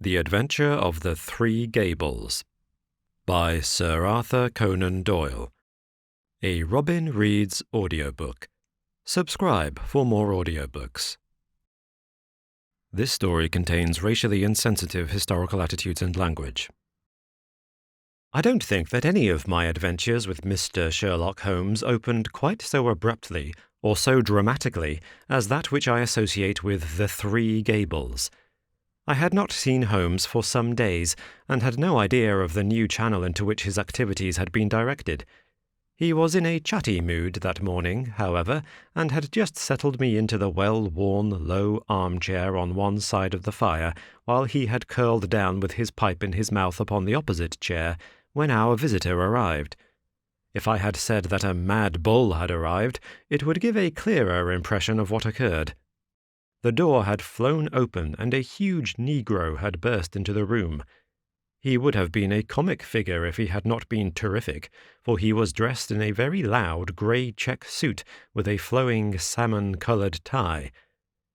The Adventure of the Three Gables by Sir Arthur Conan Doyle. A Robin Reads audiobook. Subscribe for more audiobooks. This story contains racially insensitive historical attitudes and language. I don't think that any of my adventures with Mr. Sherlock Holmes opened quite so abruptly or so dramatically as that which I associate with the Three Gables. I had not seen Holmes for some days, and had no idea of the new channel into which his activities had been directed. He was in a chatty mood that morning, however, and had just settled me into the well-worn, low armchair on one side of the fire, while he had curled down with his pipe in his mouth upon the opposite chair, when our visitor arrived. If I had said that a mad bull had arrived, it would give a clearer impression of what occurred. The door had flown open, and a huge Negro had burst into the room. He would have been a comic figure if he had not been terrific, for he was dressed in a very loud grey check suit with a flowing salmon-coloured tie.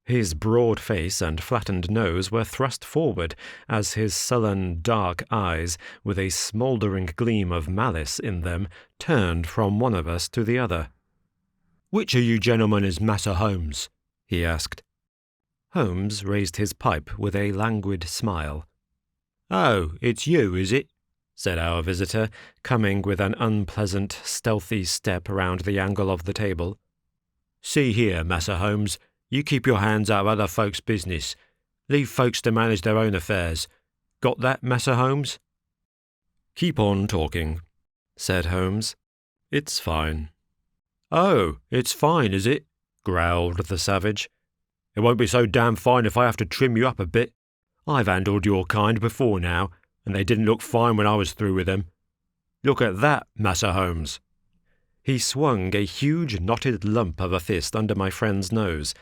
His broad face and flattened nose were thrust forward, as his sullen, dark eyes, with a smouldering gleam of malice in them, turned from one of us to the other. "Which of you gentlemen is Massa Holmes?" he asked. Holmes raised his pipe with a languid smile. "Oh, it's you, is it?" said our visitor, coming with an unpleasant, stealthy step round the angle of the table. "See here, Massa Holmes, you keep your hands out of other folks' business. Leave folks to manage their own affairs. Got that, Massa Holmes?" "Keep on talking," said Holmes. "It's fine." "Oh, it's fine, is it?" growled the savage. "It won't be so damn fine if I have to trim you up a bit. I've handled your kind before now, and they didn't look fine when I was through with them. Look at that, Massa Holmes." He swung a huge knotted lump of a fist under my friend's nose.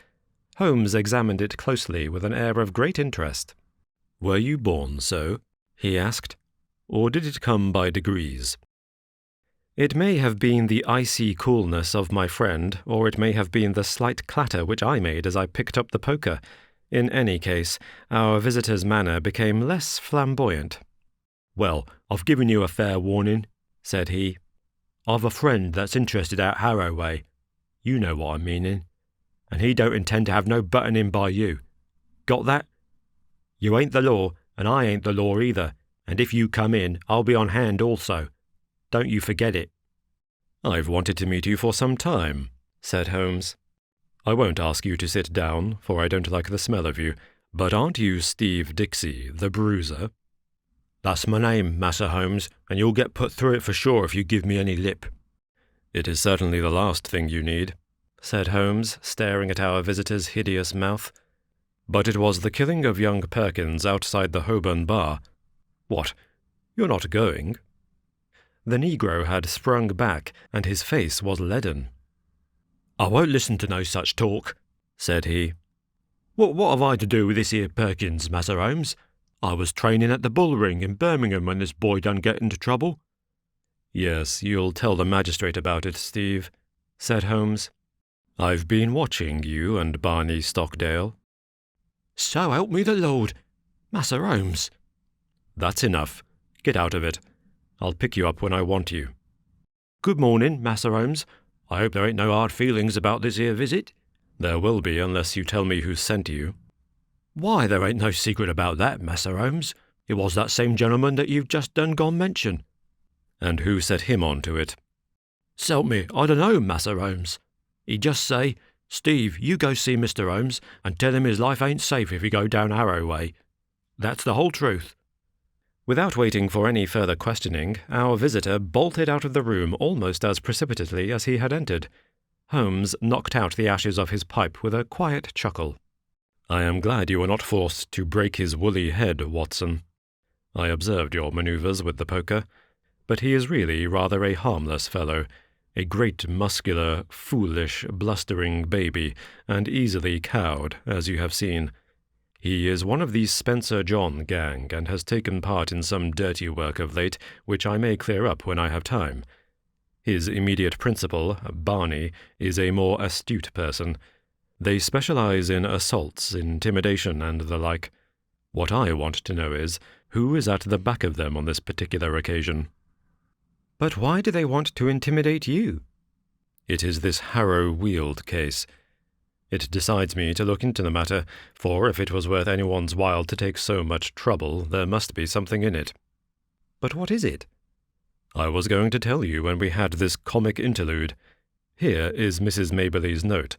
Holmes examined it closely with an air of great interest. "Were you born so?" he asked, "or did it come by degrees?" It may have been the icy coolness of my friend, or it may have been the slight clatter which I made as I picked up the poker. In any case, our visitor's manner became less flamboyant. "Well, I've given you a fair warning," said he. "I've a friend that's interested out Harrow way. You know what I'm meaning. And he don't intend to have no button in by you. Got that? You ain't the law, and I ain't the law either, and if you come in, I'll be on hand also. Don't you forget it." "I've wanted to meet you for some time," said Holmes. "I won't ask you to sit down, for I don't like the smell of you, but aren't you Steve Dixie, the bruiser?" "That's my name, Massa Holmes, and you'll get put through it for sure if you give me any lip." "It is certainly the last thing you need," said Holmes, staring at our visitor's hideous mouth. "But it was the killing of young Perkins outside the Holborn bar. What, you're not going?" The Negro had sprung back, and his face was leaden. "I won't listen to no such talk," said he. What have I to do with this here Perkins, Massa Holmes? I was training at the Bull Ring in Birmingham when this boy done get into trouble." "Yes, you'll tell the magistrate about it, Steve," said Holmes. "I've been watching you and Barney Stockdale." "So help me the Lord, Massa Holmes." "That's enough. Get out of it. I'll pick you up when I want you." "Good morning, Massa Holmes. I hope there ain't no hard feelings about this here visit." "There will be unless you tell me who sent you." "Why, there ain't no secret about that, Massa Holmes. It was that same gentleman that you've just done gone mention." "And who set him on to it?" "S'help me, I dunno, Massa Holmes. He just say, 'Steve, you go see Mr. Holmes and tell him his life ain't safe if he go down Harrow way.' That's the whole truth." Without waiting for any further questioning, our visitor bolted out of the room almost as precipitately as he had entered. Holmes knocked out the ashes of his pipe with a quiet chuckle. "I am glad you were not forced to break his woolly head, Watson. I observed your manoeuvres with the poker, but he is really rather a harmless fellow, a great muscular, foolish, blustering baby, and easily cowed, as you have seen. He is one of the Spencer John gang, and has taken part in some dirty work of late, which I may clear up when I have time. His immediate principal, Barney, is a more astute person. They specialize in assaults, intimidation, and the like. What I want to know is, who is at the back of them on this particular occasion? But why do they want to intimidate you? It is this Harrow Weald case. It decides me to look into the matter, for if it was worth anyone's while to take so much trouble, there must be something in it. But what is it? I was going to tell you when we had this comic interlude. Here is Mrs. Mabley's note.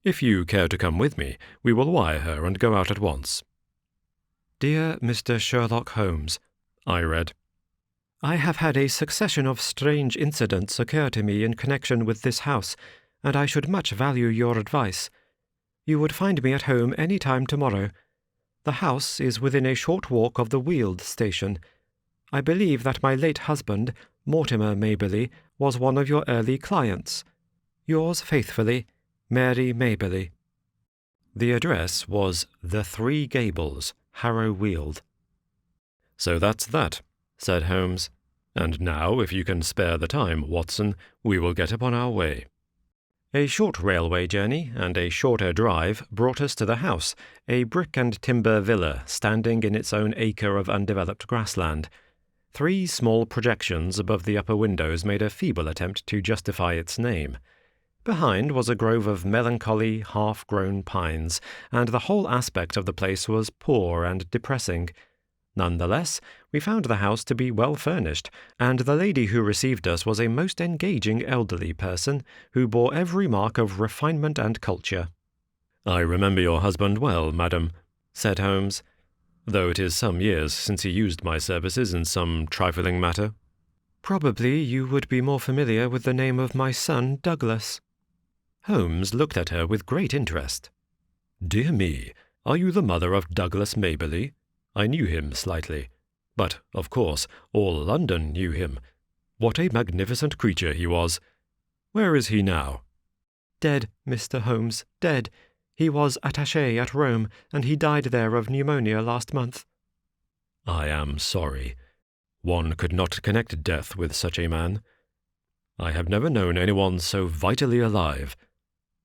If you care to come with me, we will wire her and go out at once. Dear Mr. Sherlock Holmes, I read. I have had a succession of strange incidents occur to me in connection with this house, and I should much value your advice. You would find me at home any time tomorrow. The house is within a short walk of the Weald station. I believe that my late husband, Mortimer Mabley, was one of your early clients. Yours faithfully, Mary Mabley. The address was The Three Gables, Harrow Weald. So that's that, said Holmes. And now, if you can spare the time, Watson, we will get upon our way. A short railway journey and a shorter drive brought us to the house, a brick and timber villa standing in its own acre of undeveloped grassland. 3 small projections above the upper windows made a feeble attempt to justify its name. Behind was a grove of melancholy, half-grown pines, and the whole aspect of the place was poor and depressing. Nonetheless, we found the house to be well furnished, and the lady who received us was a most engaging elderly person who bore every mark of refinement and culture. "I remember your husband well, madam," said Holmes, "though it is some years since he used my services in some trifling matter." "Probably you would be more familiar with the name of my son, Douglas." Holmes looked at her with great interest. "Dear me, are you the mother of Douglas Mabley? I knew him slightly. But, of course, all London knew him. What a magnificent creature he was. Where is he now?" "Dead, Mr. Holmes, dead. He was attaché at Rome, and he died there of pneumonia last month." "I am sorry. One could not connect death with such a man. I have never known anyone so vitally alive.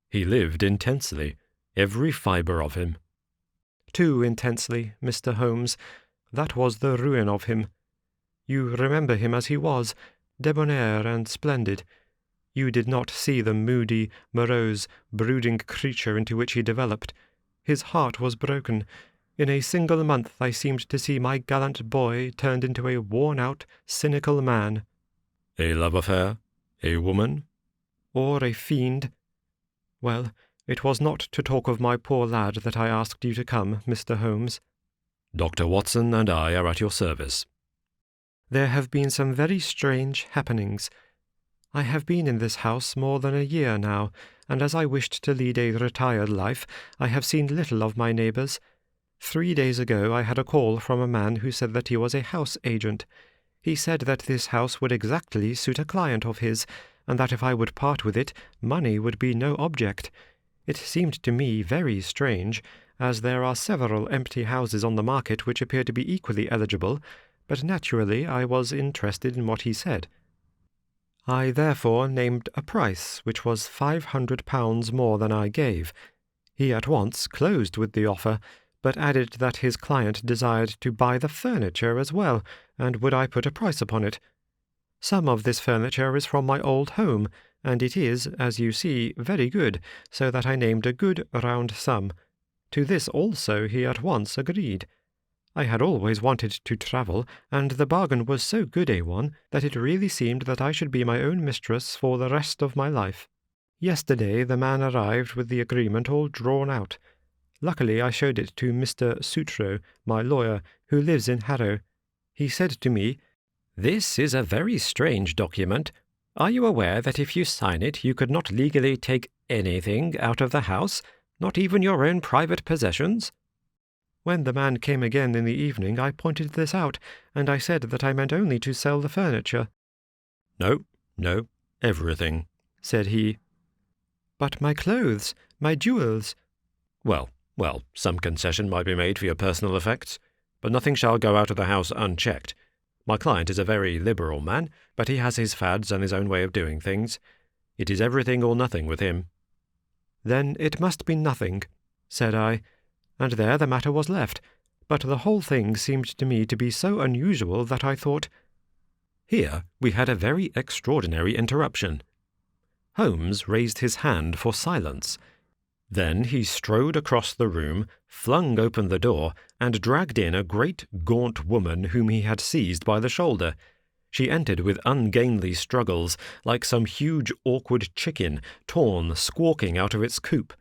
He lived intensely, every fibre of him." "Too intensely, Mr. Holmes. That was the ruin of him. You remember him as he was, debonair and splendid. You did not see the moody, morose, brooding creature into which he developed. His heart was broken. In a single month I seemed to see my gallant boy turned into a worn-out, cynical man." "A love affair? A woman?" "Or a fiend. Well, it was not to talk of my poor lad that I asked you to come, Mr. Holmes." "Dr. Watson and I are at your service." "There have been some very strange happenings. I have been in this house more than a year now, and as I wished to lead a retired life, I have seen little of my neighbours. 3 days ago I had a call from a man who said that he was a house agent. He said that this house would exactly suit a client of his, and that if I would part with it, money would be no object. It seemed to me very strange, as there are several empty houses on the market which appear to be equally eligible, but naturally I was interested in what he said. I therefore named a price which was £500 more than I gave. He at once closed with the offer, but added that his client desired to buy the furniture as well, and would I put a price upon it. Some of this furniture is from my old home, and it is, as you see, very good, so that I named a good round sum. To this also he at once agreed. I had always wanted to travel, and the bargain was so good a one that it really seemed that I should be my own mistress for the rest of my life. Yesterday the man arrived with the agreement all drawn out. Luckily I showed it to Mr. Sutro, my lawyer, who lives in Harrow. He said to me, "This is a very strange document. Are you aware that if you sign it you could not legally take anything out of the house, not even your own private possessions?" When the man came again in the evening I pointed this out, and I said that I meant only to sell the furniture. No, everything," said he. "But my clothes, my jewels—" Well, some concession might be made for your personal effects, but nothing shall go out of the house unchecked. My client is a very liberal man, but he has his fads and his own way of doing things. It is everything or nothing with him." "Then it must be nothing," said I, and there the matter was left. but the whole thing seemed to me to be so unusual that I thought—" Here we had a very extraordinary interruption. Holmes raised his hand for silence. Then he strode across the room, flung open the door, and dragged in a great gaunt woman whom he had seized by the shoulder. She entered with ungainly struggles, like some huge awkward chicken, torn, squawking out of its coop.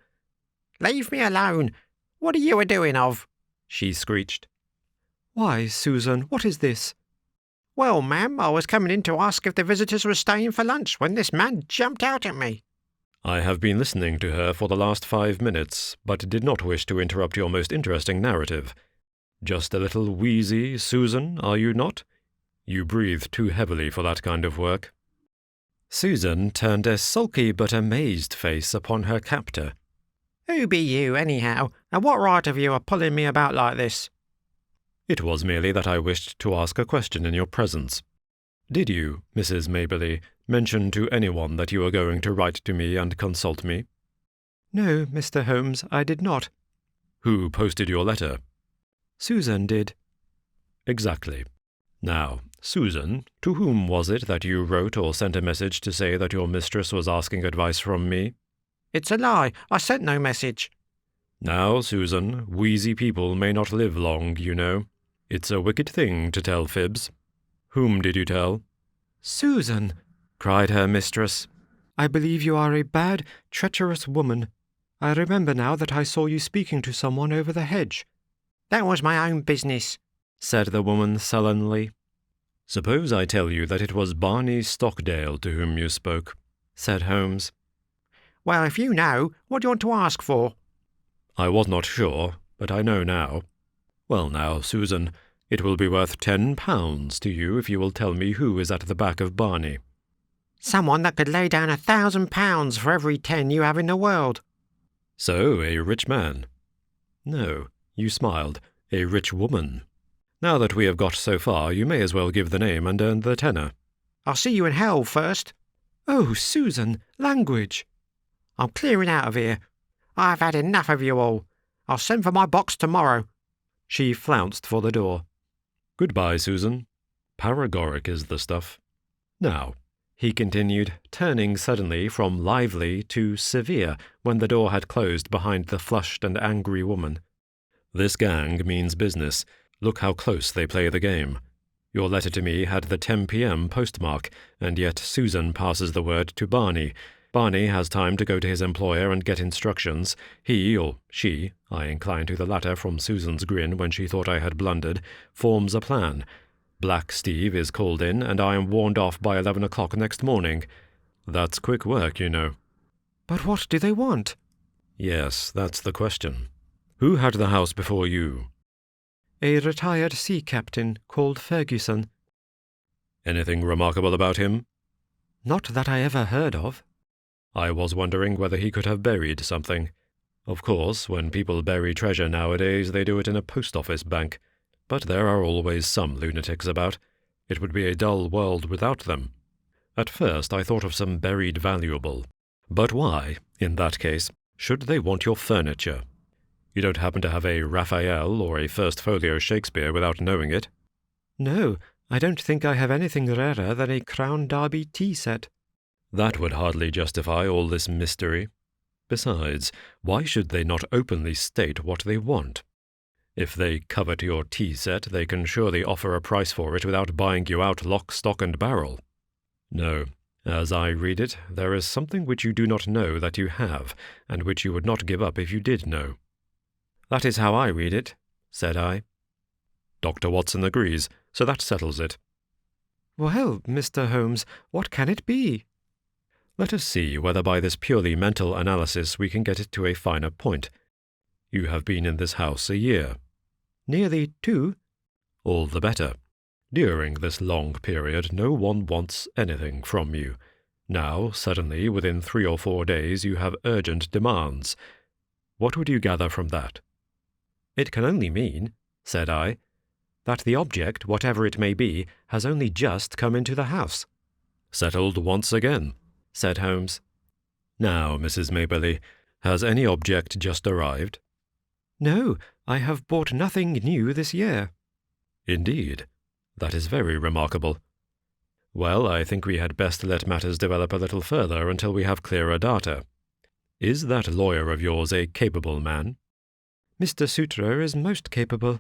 "Leave me alone! What are you a-doing of?" she screeched. "Why, Susan, what is this?" "Well, ma'am, I was coming in to ask if the visitors were staying for lunch when this man jumped out at me." I have been listening to her for the last 5 minutes, but did not wish to interrupt your most interesting narrative. Just a little wheezy, Susan, are you not? You breathe too heavily for that kind of work." Susan turned a sulky but amazed face upon her captor. "Who be you, anyhow, and what right have you a pulling me about like this?" "It was merely that I wished to ask a question in your presence. Did you, Mrs. Mabley, mention to anyone that you were going to write to me and consult me?" "No, Mr. Holmes, I did not." "Who posted your letter?" "Susan did." "Exactly. Now, Susan, to whom was it that you wrote or sent a message to say that your mistress was asking advice from me?" "It's a lie. I sent no message." "Now, Susan, wheezy people may not live long, you know. It's a wicked thing to tell fibs. Whom did you tell?" "Susan," cried her mistress, "I believe you are a bad, treacherous woman. I remember now that I saw you speaking to someone over the hedge." "That was my own business," said the woman sullenly. "Suppose I tell you that it was Barney Stockdale to whom you spoke," said Holmes. "Well, if you know, what do you want to ask for?" "I was not sure, but I know now. Well now, Susan, it will be worth £10 to you if you will tell me who is at the back of Barney." "Someone that could lay down £1,000 for every 10 you have in the world." "So, a rich man?" "No," you smiled, "a rich woman. Now that we have got so far, you may as well give the name and earn the tenner." "I'll see you in hell first." "Oh, Susan, language!" "I'm clearing out of here. I've had enough of you all. I'll send for my box tomorrow." She flounced for the door. "Goodbye, Susan. Paregoric is the stuff. Now," he continued, turning suddenly from lively to severe when the door had closed behind the flushed and angry woman, "this gang means business. Look how close they play the game. Your letter to me had the 10 p.m. postmark, and yet Susan passes the word to Barney. Barney has time to go to his employer and get instructions. He, or she, I incline to the latter from Susan's grin when she thought I had blundered, forms a plan. Black Steve is called in, and I am warned off by 11 o'clock next morning. That's quick work, you know." "But what do they want?" "Yes, that's the question. Who had the house before you?" "A retired sea captain called Ferguson." "Anything remarkable about him?" "Not that I ever heard of." "I was wondering whether he could have buried something. Of course, when people bury treasure nowadays, they do it in a post-office bank. But there are always some lunatics about. It would be a dull world without them. At first I thought of some buried valuable. But why, in that case, should they want your furniture? You don't happen to have a Raphael or a First Folio Shakespeare without knowing it?" "No, I don't think I have anything rarer than a Crown Derby tea set." "That would hardly justify all this mystery. Besides, why should they not openly state what they want? If they covet your tea set, they can surely offer a price for it without buying you out lock, stock, and barrel. No, as I read it, there is something which you do not know that you have, and which you would not give up if you did know." "That is how I read it," said I. "Dr. Watson agrees, so that settles it." "Well, Mr. Holmes, what can it be?" "Let us see whether by this purely mental analysis we can get it to a finer point. You have been in this house a year." "Nearly 2. "All the better. During this long period no one wants anything from you. Now, suddenly, within 3 or 4 days, you have urgent demands. What would you gather from that?" "It can only mean," said I, "that the object, whatever it may be, has only just come into the house." "Settled once again," said Holmes. "Now, Mrs. Mabley, has any object just arrived?" "No, I have bought nothing new this year. Indeed. That is very remarkable. Well, I think we had best let matters develop a little further until we have clearer data. Is that lawyer of yours a capable man? Mr. Sutro is most capable.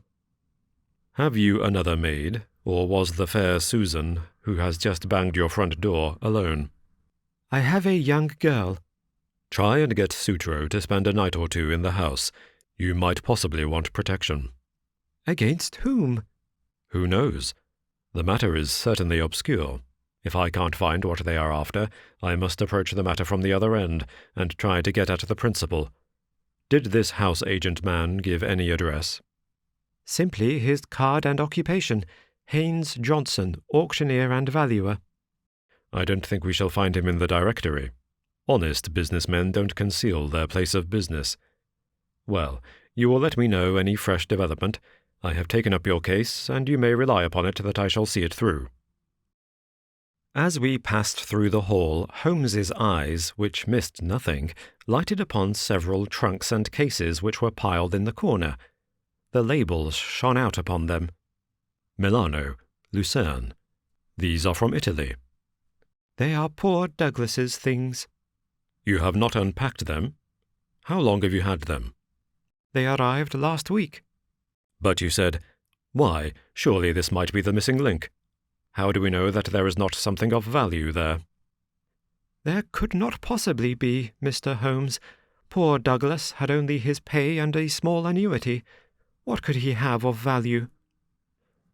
Have you another maid, or was the fair Susan, who has just banged your front door, alone? I have a young girl. Try and get Sutro to spend a night or two in the house. You might possibly want protection. Against whom? Who knows? The matter is certainly obscure. If I can't find what they are after, I must approach the matter from the other end, and try to get at the principal. Did this house agent man give any address? Simply his card and occupation, Haynes Johnson, auctioneer and valuer. I don't think we shall find him in the directory. Honest businessmen don't conceal their place of business. Well, you will let me know any fresh development. I have taken up your case, and you may rely upon it that I shall see it through. As we passed through the hall, Holmes's eyes, which missed nothing, lighted upon several trunks and cases which were piled in the corner. The labels shone out upon them. Milano, Lucerne. These are from Italy. They are poor Douglas's things. You have not unpacked them? How long have you had them? They arrived last week. But you said, why, surely this might be the missing link. How do we know that there is not something of value there? There could not possibly be, Mr. Holmes. Poor Douglas had only his pay and a small annuity. What could he have of value?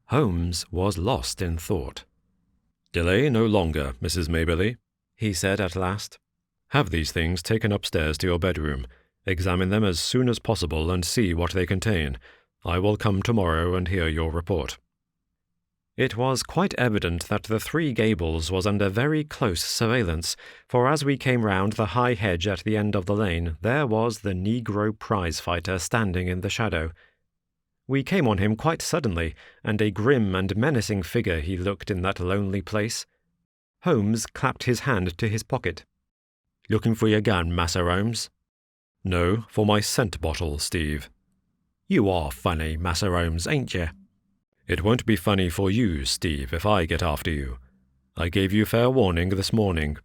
Holmes was lost in thought. Delay no longer, Mrs. Mabley, he said at last. Have these things taken upstairs to your bedroom. Examine them as soon as possible and see what they contain. I will come tomorrow and hear your report. It was quite evident that the Three Gables was under very close surveillance, for as we came round the high hedge at the end of the lane, there was the Negro prize-fighter standing in the shadow. We came on him quite suddenly, and a grim and menacing figure he looked in that lonely place. Holmes clapped his hand to his pocket. "Looking for your gun, Massa Holmes?" "No, for my scent bottle, Steve." "You are funny, Massa Holmes, ain't you?" "It won't be funny for you, Steve, if I get after you. I gave you fair warning this morning."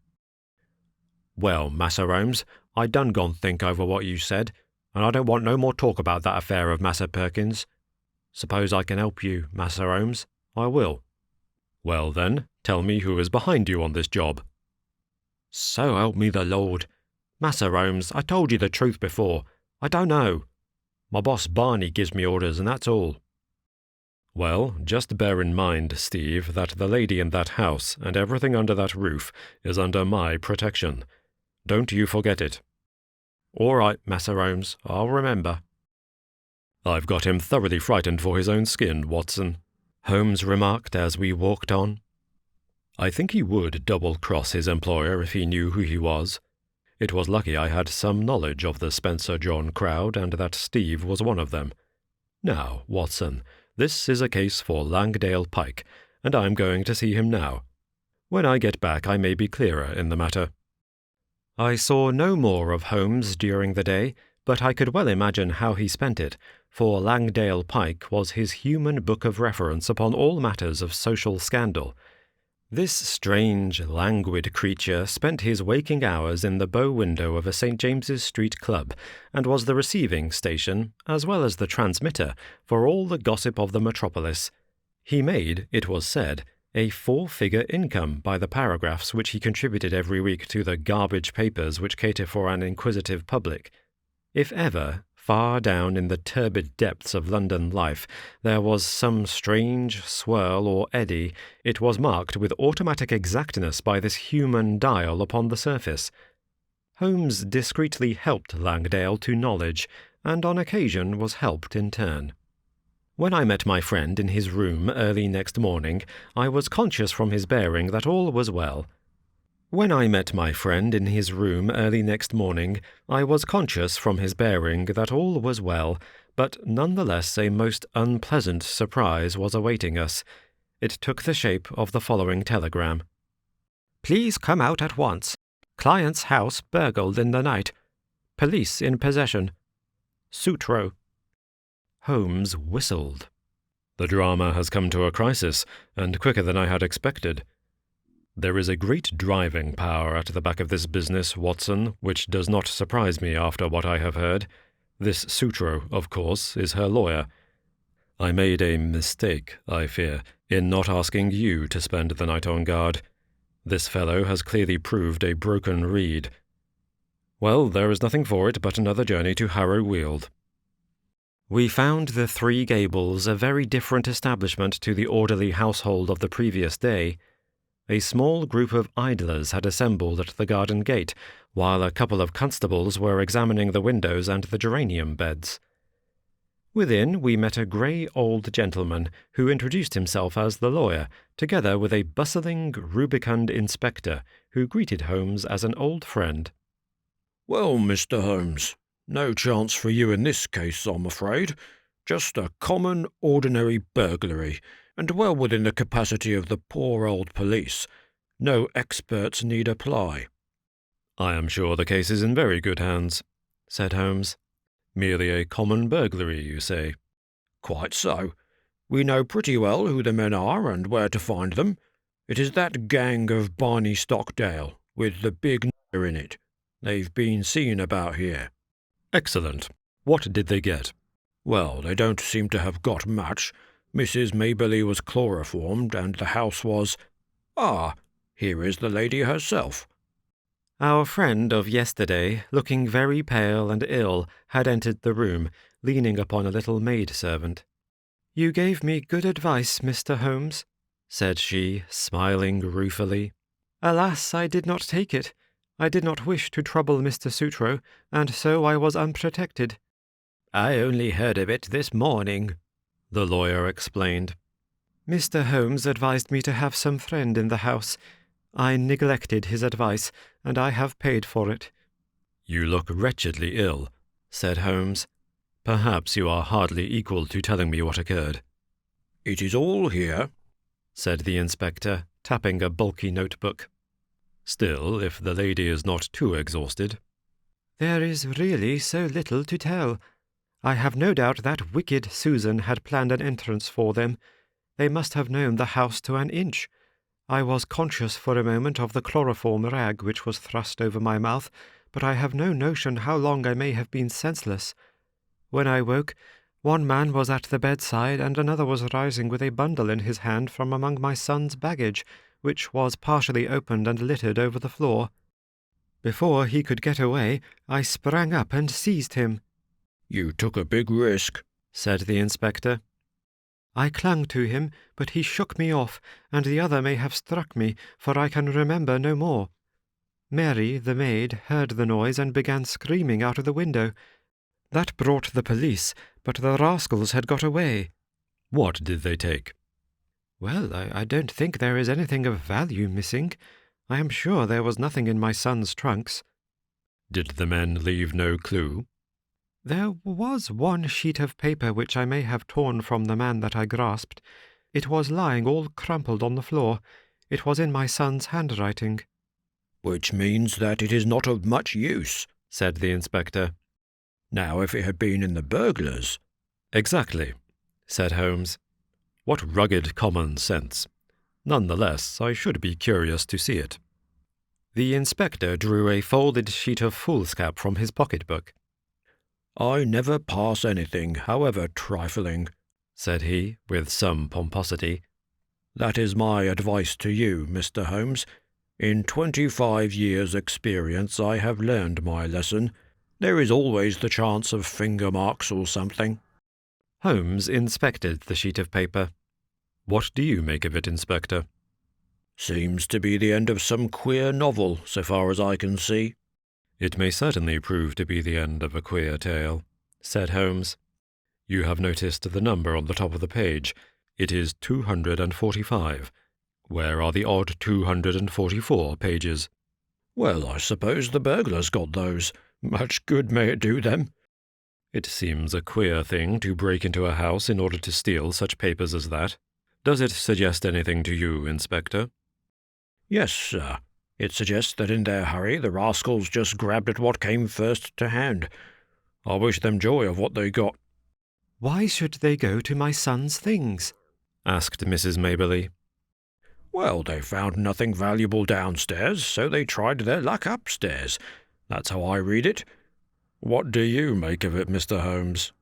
"Well, Massa Holmes, I done gone think over what you said, and I don't want no more talk about that affair of Massa Perkins. Suppose I can help you, Massa Holmes, I will." "Well then, tell me who is behind you on this job." "So help me the Lord. Massa Holmes, I told you the truth before. I don't know. My boss Barney gives me orders, and that's all." "Well, just bear in mind, Steve, that the lady in that house and everything under that roof is under my protection. Don't you forget it." "All right, Massa Holmes, I'll remember." "I've got him thoroughly frightened for his own skin, Watson," Holmes remarked as we walked on. "I think he would double-cross his employer if he knew who he was. It was lucky I had some knowledge of the Spencer John crowd and that Steve was one of them. Now, Watson, this is a case for Langdale Pike, and I'm going to see him now. When I get back I may be clearer in the matter." I saw no more of Holmes during the day, but I could well imagine how he spent it, for Langdale Pike was his human book of reference upon all matters of social scandal. This strange, languid creature spent his waking hours in the bow window of a St. James's Street club, and was the receiving station, as well as the transmitter, for all the gossip of the metropolis. He made, it was said, a 4-figure income by the paragraphs which he contributed every week to the garbage papers which cater for an inquisitive public. If ever, far down in the turbid depths of London life, there was some strange swirl or eddy, it was marked with automatic exactness by this human dial upon the surface. Holmes discreetly helped Langdale to knowledge, and on occasion was helped in turn. When I met my friend in his room early next morning, I was conscious from his bearing that all was well. But nonetheless a most unpleasant surprise was awaiting us. It took the shape of the following telegram. "Please come out at once. Client's house burgled in the night. Police in possession. Sutro." Holmes whistled. "The drama has come to a crisis, and quicker than I had expected. There is a great driving power at the back of this business, Watson, which does not surprise me after what I have heard. This Sutro, of course, is her lawyer. I made a mistake, I fear, in not asking you to spend the night on guard. This fellow has clearly proved a broken reed. Well, there is nothing for it but another journey to Harrow Weald." We found the Three Gables a very different establishment to the orderly household of the previous day. A small group of idlers had assembled at the garden gate, while a couple of constables were examining the windows and the geranium beds. Within, we met a grey old gentleman who introduced himself as the lawyer, together with a bustling, rubicund inspector who greeted Holmes as an old friend. "Well, Mr. Holmes, no chance for you in this case, I'm afraid. Just a common, ordinary burglary, and well within the capacity of the poor old police. No experts need apply." "I am sure the case is in very good hands," said Holmes. "Merely a common burglary, you say?" "Quite so. We know pretty well who the men are and where to find them. It is that gang of Barney Stockdale, with the big n***er in it. They've been seen about here." "Excellent. What did they get?" "Well, they don't seem to have got much. Mrs. Mabley was chloroformed, and the house was— Ah, here is the lady herself." Our friend of yesterday, looking very pale and ill, had entered the room, leaning upon a little maid-servant. "You gave me good advice, Mr. Holmes," said she, smiling ruefully. "Alas, I did not take it. I did not wish to trouble Mr. Sutro, and so I was unprotected." "I only heard of it this morning," the lawyer explained. "Mr. Holmes advised me to have some friend in the house. I neglected his advice, and I have paid for it." "You look wretchedly ill," said Holmes. "Perhaps you are hardly equal to telling me what occurred." "It is all here," said the inspector, tapping a bulky notebook. "Still, if the lady is not too exhausted—" "There is really so little to tell. I have no doubt that wicked Susan had planned an entrance for them. They must have known the house to an inch. I was conscious for a moment of the chloroform rag which was thrust over my mouth, but I have no notion how long I may have been senseless. When I woke, one man was at the bedside and another was rising with a bundle in his hand from among my son's baggage, which was partially opened and littered over the floor. Before he could get away, I sprang up and seized him." "You took a big risk," said the inspector. "I clung to him, but he shook me off, and the other may have struck me, for I can remember no more. Mary, the maid, heard the noise and began screaming out of the window. That brought the police, but the rascals had got away." "What did they take?" "Well, I don't think there is anything of value missing. I am sure there was nothing in my son's trunks." "Did the men leave no clue?" "There was one sheet of paper which I may have torn from the man that I grasped. It was lying all crumpled on the floor. It was in my son's handwriting." "Which means that it is not of much use," said the inspector. "Now, if it had been in the burglars—" "Exactly," said Holmes. "What rugged common sense. None the less, I should be curious to see it." The inspector drew a folded sheet of foolscap from his pocketbook. "I never pass anything, however trifling," said he, with some pomposity. "That is my advice to you, Mr. Holmes. In 25 years' experience I have learned my lesson. There is always the chance of finger marks or something." Holmes inspected the sheet of paper. "What do you make of it, Inspector?" "Seems to be the end of some queer novel, so far as I can see." "It may certainly prove to be the end of a queer tale," said Holmes. "You have noticed the number on the top of the page. It is 245. Where are the odd 244 pages?" "Well, I suppose the burglars got those. Much good may it do them." "It seems a queer thing to break into a house in order to steal such papers as that. Does it suggest anything to you, Inspector?" "Yes, sir. It suggests that in their hurry the rascals just grabbed at what came first to hand. I wish them joy of what they got." Why should they go to my son's things? Asked Mrs. Mabley. Well, they found nothing valuable downstairs, so they tried their luck upstairs. That's how I read it. What do you make of it, Mr. Holmes?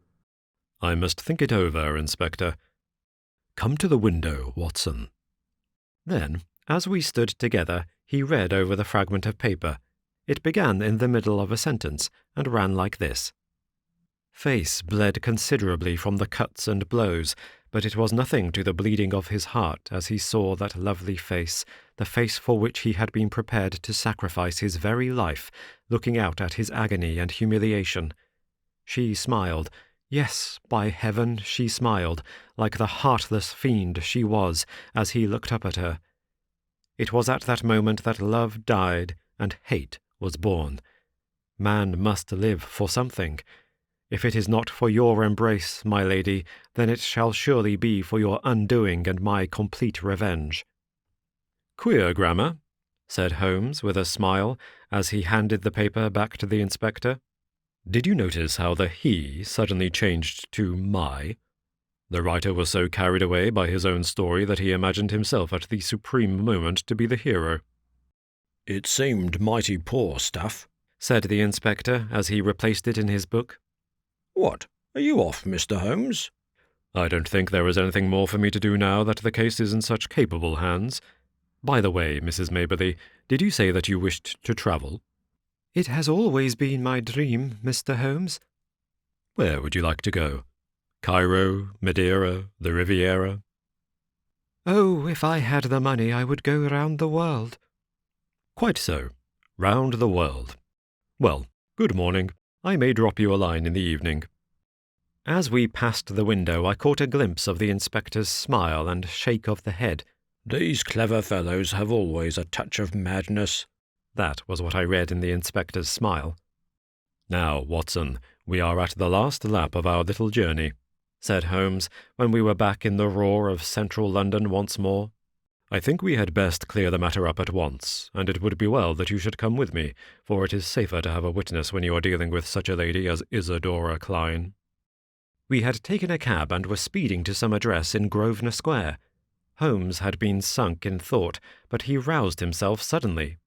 I must think it over, Inspector. Come to the window, Watson. Then, as we stood together, he read over the fragment of paper. It began in the middle of a sentence, and ran like this. Face bled considerably from the cuts and blows, but it was nothing to the bleeding of his heart as he saw that lovely face, the face for which he had been prepared to sacrifice his very life, looking out at his agony and humiliation. She smiled. Yes, by heaven, she smiled, like the heartless fiend she was, as he looked up at her. It was at that moment that love died and hate was born. Man must live for something. If it is not for your embrace, my lady, then it shall surely be for your undoing and my complete revenge. Queer grammar, said Holmes with a smile, as he handed the paper back to the inspector. Did you notice how the he suddenly changed to my? The writer was so carried away by his own story that he imagined himself at the supreme moment to be the hero. It seemed mighty poor stuff, said the inspector as he replaced it in his book. What, are you off, Mr. Holmes? I don't think there is anything more for me to do now that the case is in such capable hands. By the way, Mrs. Mabley, did you say that you wished to travel? It has always been my dream, Mr. Holmes. Where would you like to go? Cairo, Madeira, the Riviera? Oh, if I had the money, I would go round the world. Quite so. Round the world. Well, good morning. I may drop you a line in the evening. As we passed the window, I caught a glimpse of the inspector's smile and shake of the head. These clever fellows have always a touch of madness. That was what I read in the inspector's smile. Now, Watson, we are at the last lap of our little journey, said Holmes, when we were back in the roar of central London once more. I think we had best clear the matter up at once, and it would be well that you should come with me, for it is safer to have a witness when you are dealing with such a lady as Isadora Klein. We had taken a cab and were speeding to some address in Grosvenor Square. Holmes had been sunk in thought, but he roused himself suddenly.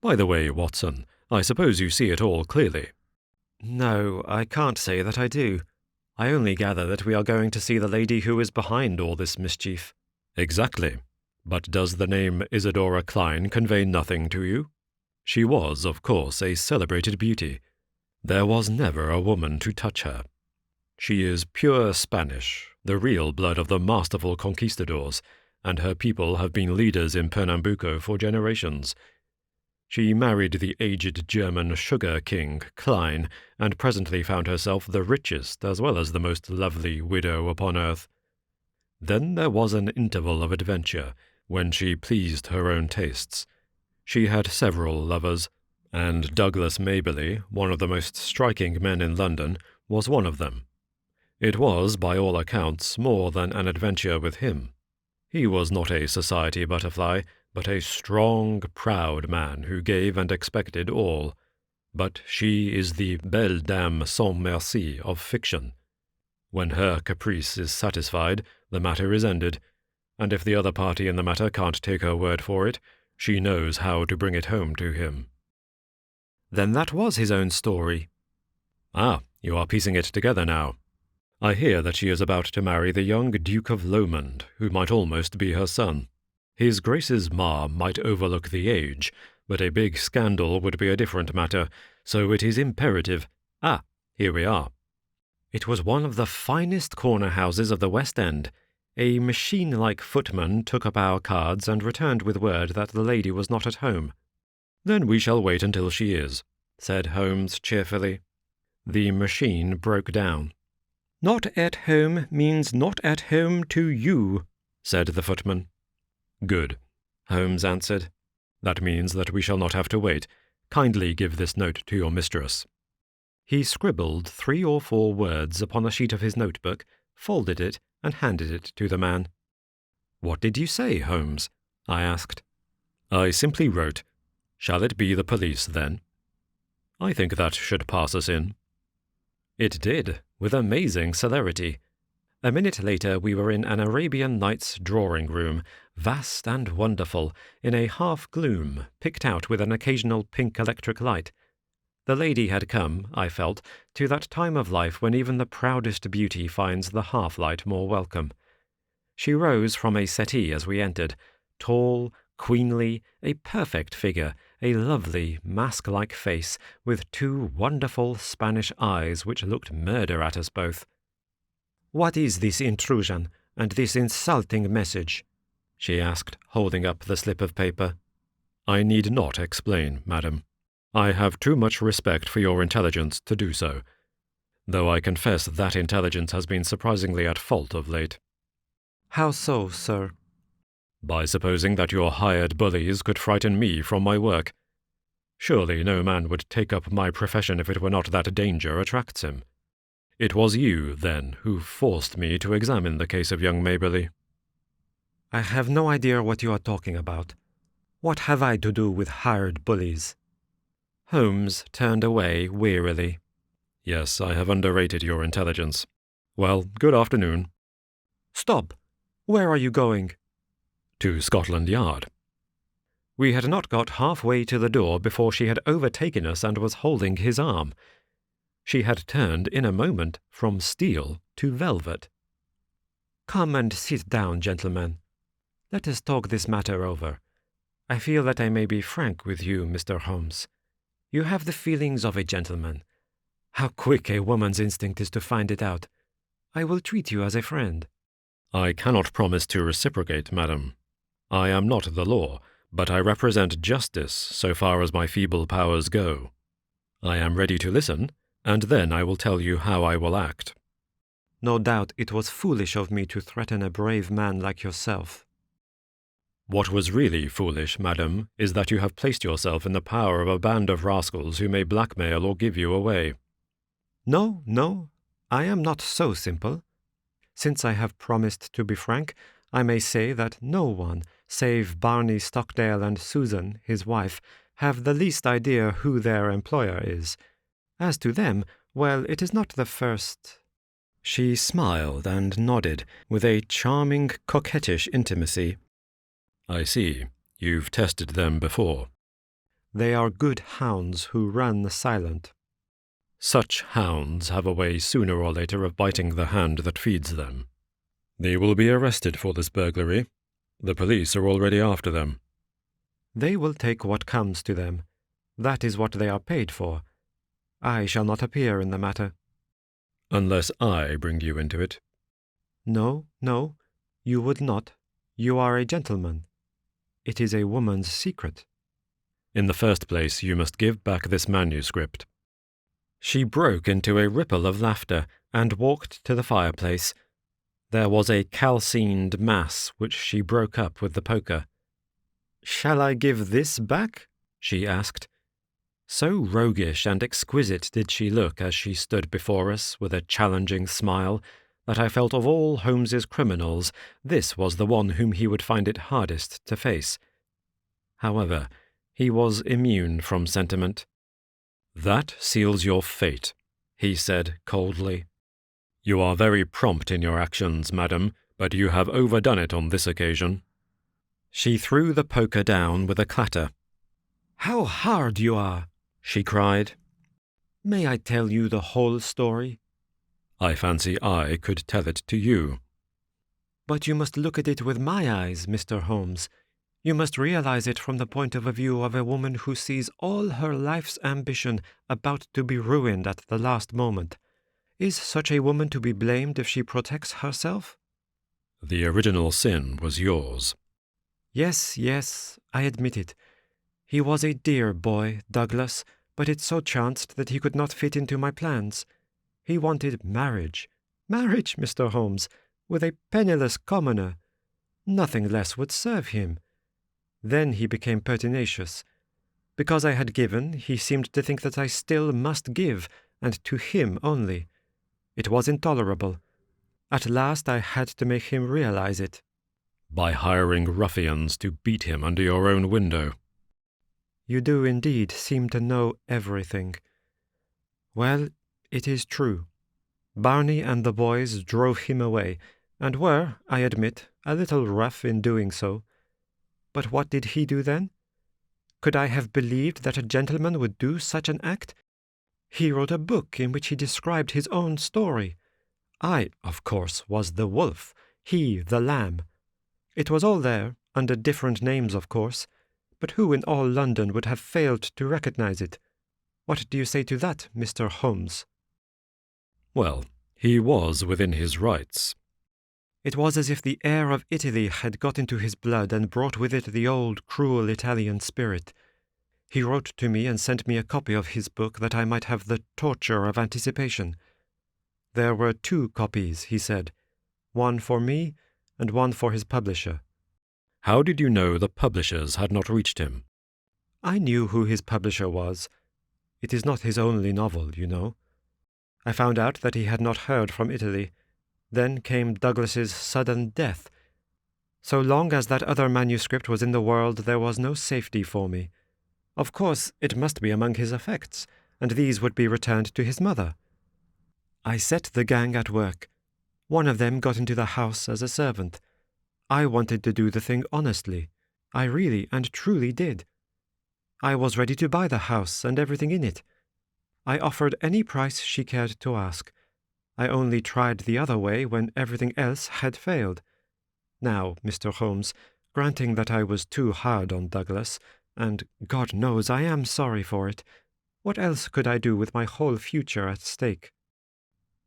By the way, Watson, I suppose you see it all clearly. No, I can't say that I do. I only gather that we are going to see the lady who is behind all this mischief. Exactly. But does the name Isadora Klein convey nothing to you? She was, of course, a celebrated beauty. There was never a woman to touch her. She is pure Spanish, the real blood of the masterful conquistadors, and her people have been leaders in Pernambuco for generations. She married the aged German sugar king, Klein, and presently found herself the richest as well as the most lovely widow upon earth. Then there was an interval of adventure, when she pleased her own tastes. She had several lovers, and Douglas Mabley, one of the most striking men in London, was one of them. It was, by all accounts, more than an adventure with him. He was not a society butterfly, but a strong, proud man who gave and expected all. But she is the belle dame sans merci of fiction. When her caprice is satisfied, the matter is ended, and if the other party in the matter can't take her word for it, she knows how to bring it home to him. Then that was his own story. Ah, you are piecing it together now. I hear that she is about to marry the young Duke of Lomond, who might almost be her son. His Grace's ma might overlook the age, but a big scandal would be a different matter, so it is imperative. Ah, here we are. It was one of the finest corner houses of the West End. A machine-like footman took up our cards and returned with word that the lady was not at home. Then we shall wait until she is, said Holmes cheerfully. The machine broke down. Not at home means not at home to you, said the footman. Good, Holmes answered. That means that we shall not have to wait. Kindly give this note to your mistress. He scribbled 3 or 4 words upon a sheet of his notebook, folded it, and handed it to the man. What did you say, Holmes? I asked. I simply wrote, Shall it be the police, then? I think that should pass us in. It did, with amazing celerity. A minute later we were in an Arabian Nights drawing-room, vast and wonderful, in a half-gloom, picked out with an occasional pink electric light. The lady had come, I felt, to that time of life when even the proudest beauty finds the half-light more welcome. She rose from a settee as we entered, tall, queenly, a perfect figure, a lovely, mask-like face, with two wonderful Spanish eyes which looked murder at us both. "What is this intrusion, and this insulting message?" she asked, holding up the slip of paper. "I need not explain, madam. I have too much respect for your intelligence to do so, though I confess that intelligence has been surprisingly at fault of late." "How so, sir?" "By supposing that your hired bullies could frighten me from my work. Surely no man would take up my profession if it were not that danger attracts him. It was you, then, who forced me to examine the case of young Mabley." "I have no idea what you are talking about. What have I to do with hired bullies?" Holmes turned away wearily. "Yes, I have underrated your intelligence. Well, good afternoon." "Stop! Where are you going?" "To Scotland Yard." We had not got halfway to the door before she had overtaken us and was holding his arm. She had turned in a moment from steel to velvet. "Come and sit down, gentlemen. Let us talk this matter over. I feel that I may be frank with you, Mr. Holmes. You have the feelings of a gentleman. How quick a woman's instinct is to find it out. I will treat you as a friend." "I cannot promise to reciprocate, madam. I am not the law, but I represent justice so far as my feeble powers go. I am ready to listen, and then I will tell you how I will act." "No doubt it was foolish of me to threaten a brave man like yourself." "What was really foolish, madam, is that you have placed yourself in the power of a band of rascals who may blackmail or give you away." No, I am not so simple. Since I have promised to be frank, I may say that no one, save Barney Stockdale and Susan, his wife, have the least idea who their employer is. As to them, well, it is not the first—" She smiled and nodded, with a charming, coquettish intimacy. "I see. You've tested them before." "They are good hounds who run silent." "Such hounds have a way sooner or later of biting the hand that feeds them. They will be arrested for this burglary. The police are already after them." "They will take what comes to them. That is what they are paid for. I shall not appear in the matter." "Unless I bring you into it." No, you would not. You are a gentleman. It is a woman's secret." "In the first place, you must give back this manuscript." She broke into a ripple of laughter and walked to the fireplace. There was a calcined mass which she broke up with the poker. "Shall I give this back?" she asked. So roguish and exquisite did she look as she stood before us with a challenging smile that I felt of all Holmes's criminals, this was the one whom he would find it hardest to face. However, he was immune from sentiment. "That seals your fate," he said coldly. "You are very prompt in your actions, madam, but you have overdone it on this occasion." She threw the poker down with a clatter. "How hard you are!" she cried. "May I tell you the whole story?" "I fancy I could tell it to you." "But you must look at it with my eyes, Mr. Holmes. You must realize it from the point of view of a woman who sees all her life's ambition about to be ruined at the last moment. Is such a woman to be blamed if she protects herself?" "The original sin was yours." Yes, I admit it. He was a dear boy, Douglas, but it so chanced that he could not fit into my plans. He wanted marriage. Marriage, Mr. Holmes, with a penniless commoner. Nothing less would serve him. Then he became pertinacious. Because I had given, he seemed to think that I still must give, and to him only. It was intolerable. At last I had to make him realize it." "By hiring ruffians to beat him under your own window." "You do indeed seem to know everything. Well, it is true. Barney and the boys drove him away, and were, I admit, a little rough in doing so. But what did he do then? Could I have believed that a gentleman would do such an act? He wrote a book in which he described his own story. I, of course, was the wolf, he the lamb. It was all there, under different names, of course, but who in all London would have failed to recognize it? What do you say to that, Mr. Holmes? Well, he was within his rights. It was as if the air of Italy had got into his blood and brought with it the old, cruel Italian spirit. He wrote to me and sent me a copy of his book that I might have the torture of anticipation. There were 2 copies, he said, one for me and one for his publisher. How did you know the publishers had not reached him? I knew who his publisher was. It is not his only novel, you know. I found out that he had not heard from Italy. Then came Douglas's sudden death. So long as that other manuscript was in the world, there was no safety for me. Of course, it must be among his effects, and these would be returned to his mother. I set the gang at work. One of them got into the house as a servant. I wanted to do the thing honestly. I really and truly did. I was ready to buy the house and everything in it. I offered any price she cared to ask. I only tried the other way when everything else had failed. Now, Mr. Holmes, granting that I was too hard on Douglas, and God knows I am sorry for it, what else could I do with my whole future at stake?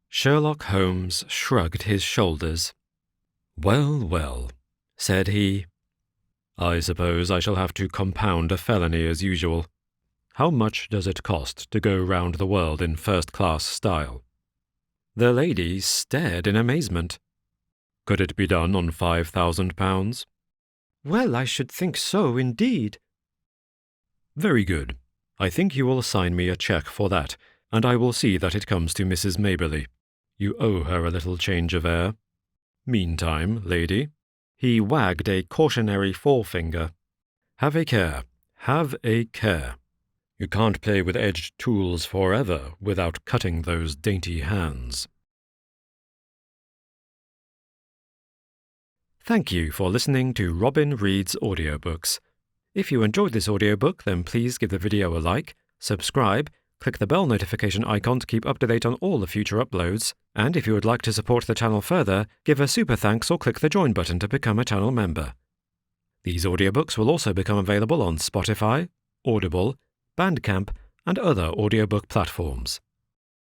Sherlock Holmes shrugged his shoulders. "Well, well," said he. "I suppose I shall have to compound a felony as usual. How much does it cost to go round the world in first-class style?" The lady stared in amazement. Could it be done on £5,000? Well, I should think so, indeed. Very good. I think you will sign me a cheque for that, and I will see that it comes to Mrs. Mabley. You owe her a little change of air. Meantime, lady," he wagged a cautionary forefinger, "have a care, have a care. You can't play with edged tools forever without cutting those dainty hands." Thank you for listening to Robin Reads Audiobooks. If you enjoyed this audiobook, then please give the video a like, subscribe, click the bell notification icon to keep up to date on all the future uploads, and if you would like to support the channel further, give a super thanks or click the join button to become a channel member. These audiobooks will also become available on Spotify, Audible, Bandcamp, and other audiobook platforms.